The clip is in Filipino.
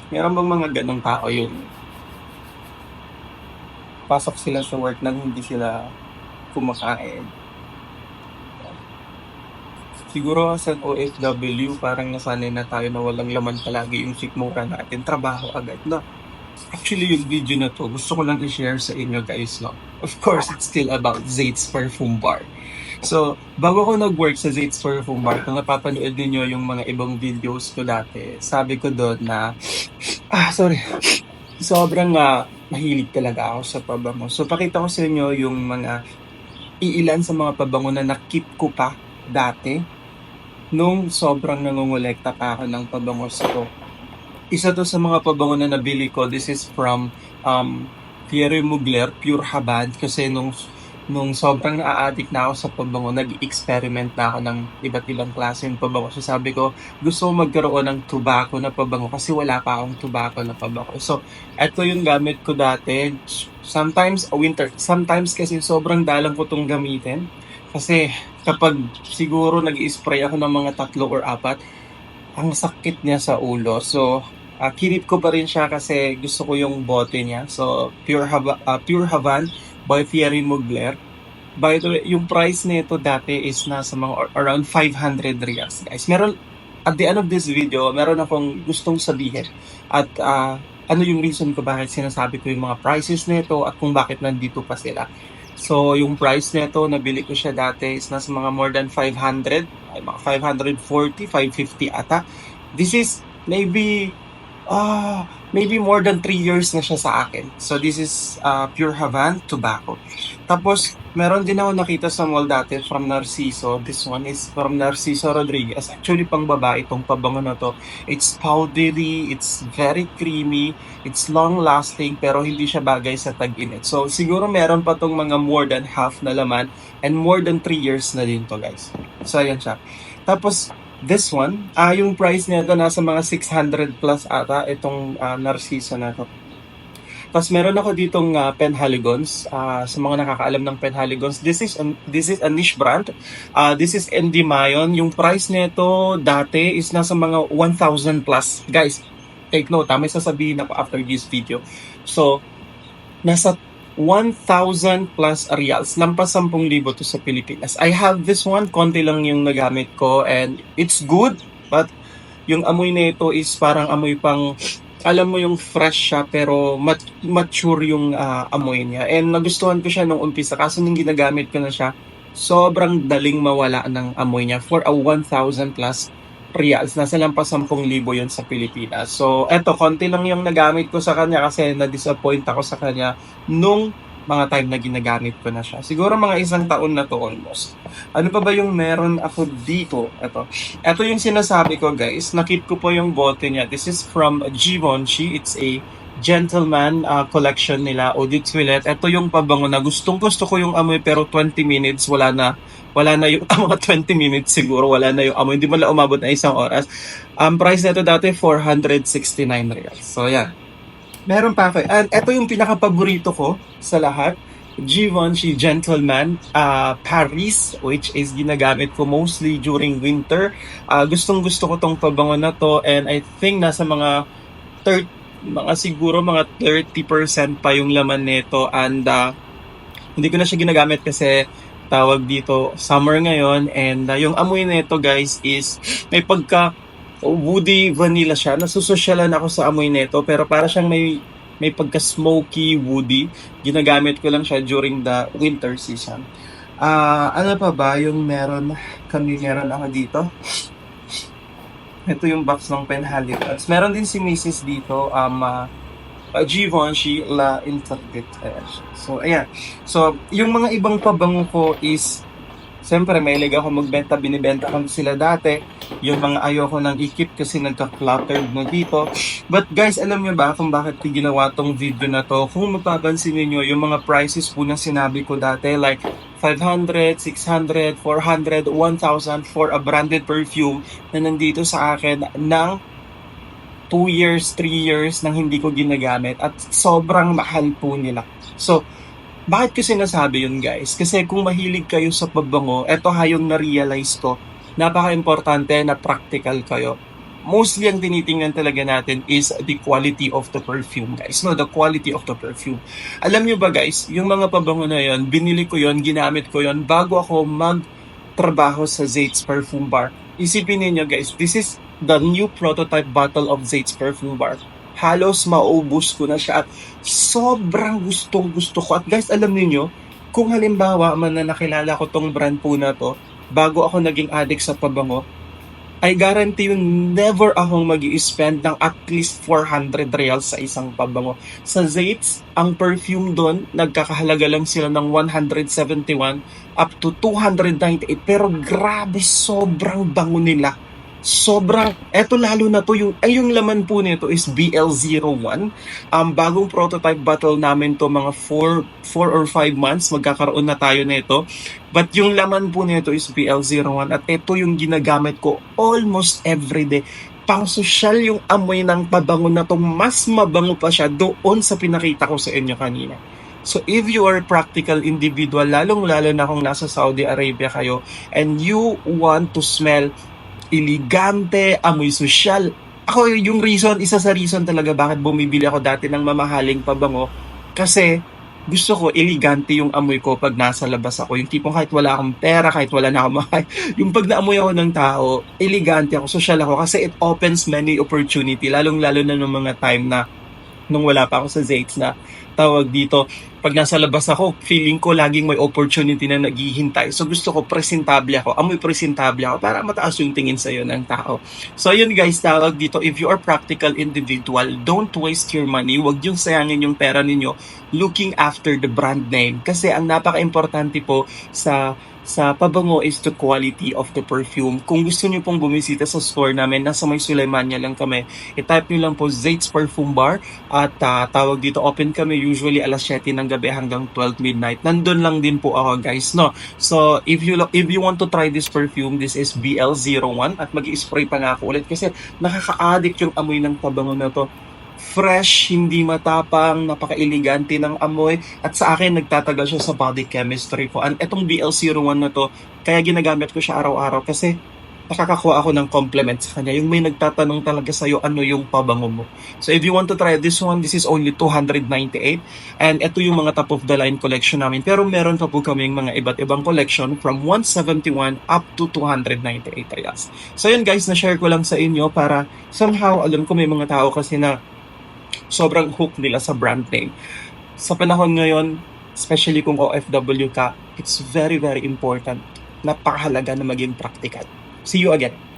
Meron bang mga ganong tao yung pasok sila sa work nang hindi sila kumakain? Siguro as an OFW, parang nasanay na tayo na walang laman palagi yung sikmura natin, trabaho agad na. Actually, yung video na to, gusto ko lang i-share sa inyo guys, no? Of course, it's still about Zaid's Perfume Bar. So, bago ko nag-work sa Zaid's Perfume Bar, kung napapanood niyo yung mga ibang videos ko dati, sabi ko doon na, sorry, sobrang mahilig talaga ako sa pabango. So, pakita ko sa inyo yung mga iilan sa mga pabango na nakip ko pa dati nung sobrang nangongolekta pa ako ng pabangos ko. Isa to sa mga pabango na nabili ko. This is from Thierry Mugler, Pure Haban. Kasi nung sobrang na-addict na ako sa pabango, nag-experiment na ako ng iba't ibang klase ng pabango. So sabi ko, gusto ko magkaroon ng tobacco na pabango kasi wala pa akong tobacco na pabango. So, eto yung gamit ko dati. Sometimes winter, sometimes kasi sobrang dalang ko tong gamitin. Kasi kapag siguro nag-i-spray ako ng mga 3 or 4, ang sakit niya sa ulo. So, kinip ko pa rin siya kasi gusto ko yung bote niya. So, Pure Havan by Thierry Mugler. By the way, yung price nito dati is nasa mga around 500 reals, guys. At the end of this video, meron akong gustong sabihin. At ano yung reason ko bakit sinasabi ko yung mga prices nito at kung bakit nandito pa sila. So, yung price nito, nabili ko siya dati is nasa mga more than 500, ay mga 540, 550 ata. This is maybe more than 3 years na siya sa akin. So, this is Pure Havan Tobacco. Tapos, meron din ako nakita sa mall dati from Narciso. This one is from Narciso Rodriguez. Actually, pang babae itong pabango na to. It's powdery, it's very creamy, it's long-lasting, pero hindi siya bagay sa tag-init. So, siguro meron pa tong mga more than half na laman and more than 3 years na din to, guys. So, ayan siya. Tapos, this one, yung price nito nasa mga 600 plus ata itong Narciso na to. Tapos meron ako ditong Penhaligons. Sa mga nakakaalam ng Penhaligons, this is a niche brand. This is Endymion. Yung price nito dati is nasa mga 1,000 plus. Guys, take note, may sasabihin ako after this video. So, nasa 1,000 plus reals. Lampas 10,000 to sa Pilipinas. I have this one. Konti lang yung nagamit ko and it's good. But yung amoy nito is parang amoy pang, alam mo yung fresh siya pero mature yung amoy niya. And nagustuhan ko siya nung umpisa. Kaso nung ginagamit ko na siya, sobrang daling mawala ng amoy niya for a 1,000 plus reals. Nasa lampas 10,000 yun sa Pilipinas. So, eto, konti lang yung nagamit ko sa kanya kasi na-disappoint ako sa kanya nung mga time na ginagamit ko na siya. Siguro mga 1 taon na to almost. Ano pa ba yung meron ako dito? Ito yung sinasabi ko, guys. Nakip ko po yung bote niya. This is from Givenchy. It's a gentleman collection nila, Eau de Toilette. Ito yung pabango na gusto ko yung amoy pero 20 minutes wala na yung mga 20 minutes siguro wala na yung amoy, hindi mo lang umabot na 1 oras. Price nito dati 469 reals. So yan. Meron pa ako. And ito yung pinaka-paborito ko sa lahat. Givenchy Gentleman Paris, which is ginagamit ko mostly during winter. Gustong gusto ko tong pabango na to and I think nasa mga siguro mga 30% pa yung laman nito and hindi ko na siya ginagamit kasi tawag dito summer ngayon and yung amoy nito, guys, is may pagka woody vanilla siya. Nasusosyalan ako sa amoy nito pero para siyang may pagka smoky woody. Ginagamit ko lang siya during the winter season. Ano pa ba yung meron ako dito? Ito yung box ng Penhaligons. Meron din si Mrs. dito, Givenchy La Interdite. So, ayan. So, yung mga ibang pabango ko is, siyempre, mahilig ako magbenta, binibenta ko sila dati. Yung mga ayoko nang ikip kasi nagka-cluttered na dito. But guys, alam nyo ba kung bakit ginawa tong video na to? Kung mapapansin niyo yung mga prices po na sinabi ko dati, like 500, 600, 400, 1,000 for a branded perfume na nandito sa akin ng 2 years, 3 years nang hindi ko ginagamit at sobrang mahal po nila. So, bakit ko sinasabi yun, guys? Kasi kung mahilig kayo sa pabango, eto yung na-realize ko, napaka-importante na practical kayo. mostly ang tinitingnan talaga natin is the quality of the perfume, guys. No, the quality of the perfume. Alam nyo ba, guys, yung mga pabango na yon, binili ko yon, ginamit ko yon bago ako magtrabaho sa Zait's Perfume Bar. Isipin niyo, guys, this is the new prototype bottle of Zait's Perfume Bar. Halos maubos ko na siya at sobrang gustong-gusto ko. At guys, alam niyo, kung halimbawa man na nakilala ko tong brand po na to, bago ako naging addict sa pabango, I guarantee you never akong mag-i-spend ng at least 400 reals sa isang pabango. Sa Zait's, ang perfume doon, nagkakahalaga lang sila ng 171 up to 298. Pero grabe, sobrang bango nila. Sobrang, eto lalo na to, yung laman po nito is BL01. Bagong prototype bottle namin to, mga 4 or 5 months, magkakaroon na tayo nito. But yung laman po nito is BL01 at ito yung ginagamit ko almost everyday. Pang sosyal yung amoy ng pabango na to, mas mabango pa siya doon sa pinakita ko sa inyo kanina. So if you are a practical individual, lalong-lalo na kung nasa Saudi Arabia kayo and you want to smell elegante, amoy sosyal. Ako, yung reason, isa sa reason talaga bakit bumibili ako dati ng mamahaling pabango, kasi gusto ko elegante yung amoy ko pag nasa labas ako. Yung tipong kahit wala akong pera, kahit wala na akong mahal, yung pag naamoy ako ng tao, elegante ako, sosyal ako, kasi it opens many opportunity, lalong-lalo na ng mga time na nung wala pa ako sa Zait's na tawag dito, pag nasa labas ako, feeling ko laging may opportunity na naghihintay. So gusto ko presentable ako, amoy presentable ako para mataas yung tingin sa'yo ng tao. So yun guys, tawag dito, if you are practical individual, don't waste your money. Huwag yung sayangin yung pera ninyo looking after the brand name. Kasi ang napaka-importante po sa pabango is the quality of the perfume. Kung gusto niyo pong bumisita sa store namin, nasa may Sulaimania lang kami. I-type niyo lang po Zait's Perfume Bar at tawag dito, open kami usually alas 7 ng gabi hanggang 12 midnight. Nandun lang din po ako guys, no? So if you want to try this perfume, this is BL01 at mag-i-spray pa nga ako ulit kasi nakaka-addict yung amoy ng pabango na to. Fresh, hindi matapang, napaka-elegante ng amoy at sa akin nagtatagal siya sa body chemistry ko. And etong BL01 na to, kaya ginagamit ko siya araw-araw kasi nakakakuha ako ng compliment sa kanya. Yung may nagtatanong talaga sa'yo ano yung pabango mo. So if you want to try this one, this is only 298 and ito yung mga top of the line collection namin. Pero meron pa po kaming mga iba't ibang collection from 171 up to 298 reals. So yun guys, na-share ko lang sa inyo para somehow alam ko may mga tao kasi na sobrang hook nila sa brand name. Sa panahon ngayon, especially kung OFW ka, it's very, very important. Napakahalaga na maging practical. See you again.